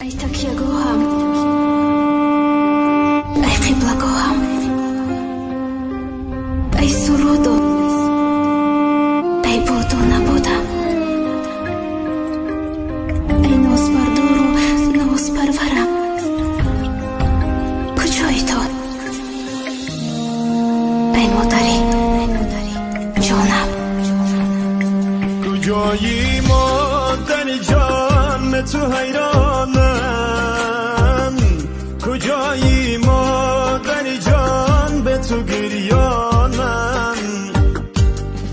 ای تکیه گوهم، ای قبله گوهم، ای سرود و ای بود و نبودم، ای ناز بردار و ناز پرورم. کجایی تو ای مادری جانم؟ کجایی مادر جان؟ تو حیرانم. کجایی مادر جان؟ به تو گریانم.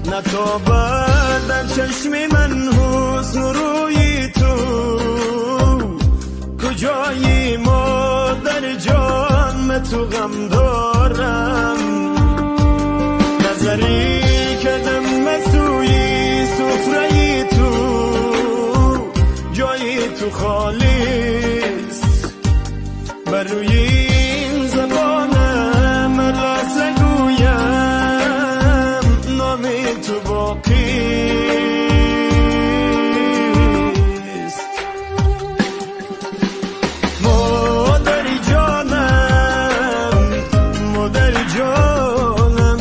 نتابد در چشم من حسن روی تو. کجایی مادر جان؟ به تو غم دارم. نظری کردم مسوی سفره تو. جایی تو خالیست بر روی این زبانم. لحظه گویم نامی تو باقیست. مادری جانم، مادری جانم،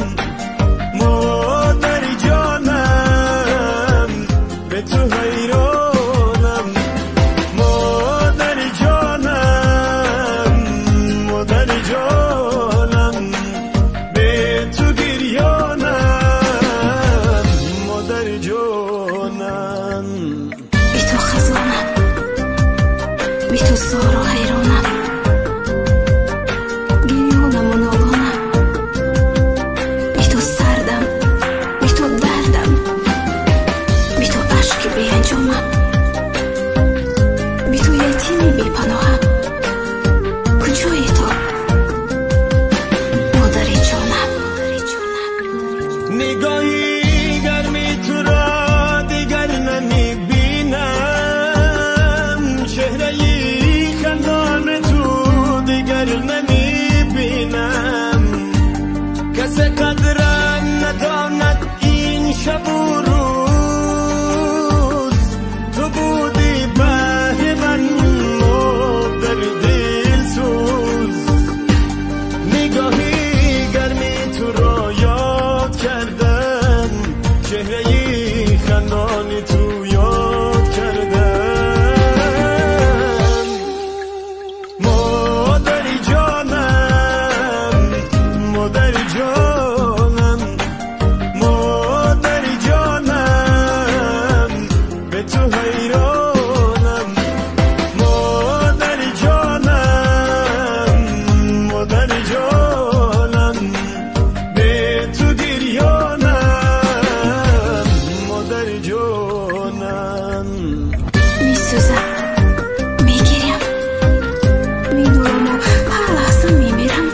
مادری جانم، به تو حیرانم. مادری جانم، مادری جانم، به تو گریانم. مادری جانم، بی تو خزانم، بی تو زار و حیرانم. گریانم و نالانم، بی تو سردم، بی تو دردم، بی تو عشق بی انجامم، بی تو یتیمی بی پناهم. کجایی تو مادری جانم؟ نگاهی گرمی تو را دیگر نمیبینم. چهرهی خندان تو دیگر نمیبینم. کس قدرم نداند این شب و روز. تو بودی بهر من مادر دلسوز. نگاهی گرمی تو را یاد کردم. چهرهی خندان تو یاد کردم. مادری جانم، مادری جانم، مادری جانم، به تو حیرانم. مادری جانم، مادری جانم، به تو گریانم. مادری جانم، میسوزم، میگیرم، میدورم و هر لحظه میمیرم.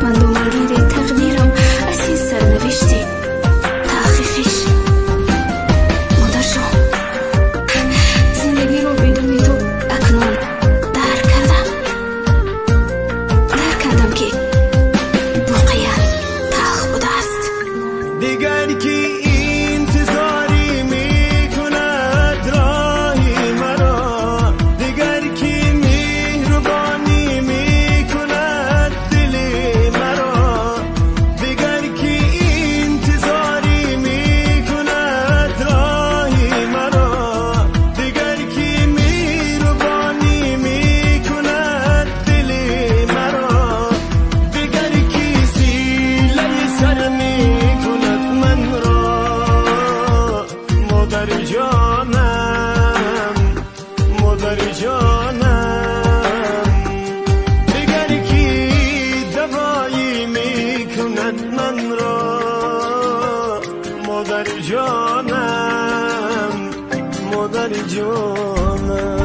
من دومالگیر تقدیرم از این سرنوشتی تحقیقش. مادر جان، زندگی رو بدون تو اکنون درک کردم. درک کردم که واقعا تلخ بوده است. دیگر کی انتظاری میکند راهی مرا. دیگر کی مهربانی میکند دل مرا. دیگر کی انتظاری میکند راهی مرا. دیگر کی مهربانی میکند دل مرا. دیگر کی سیله سر میکند من را. مادری جانم، مادری جانم، دیگر کی دوایی میکند من را. مادری جانم، مادری جانم.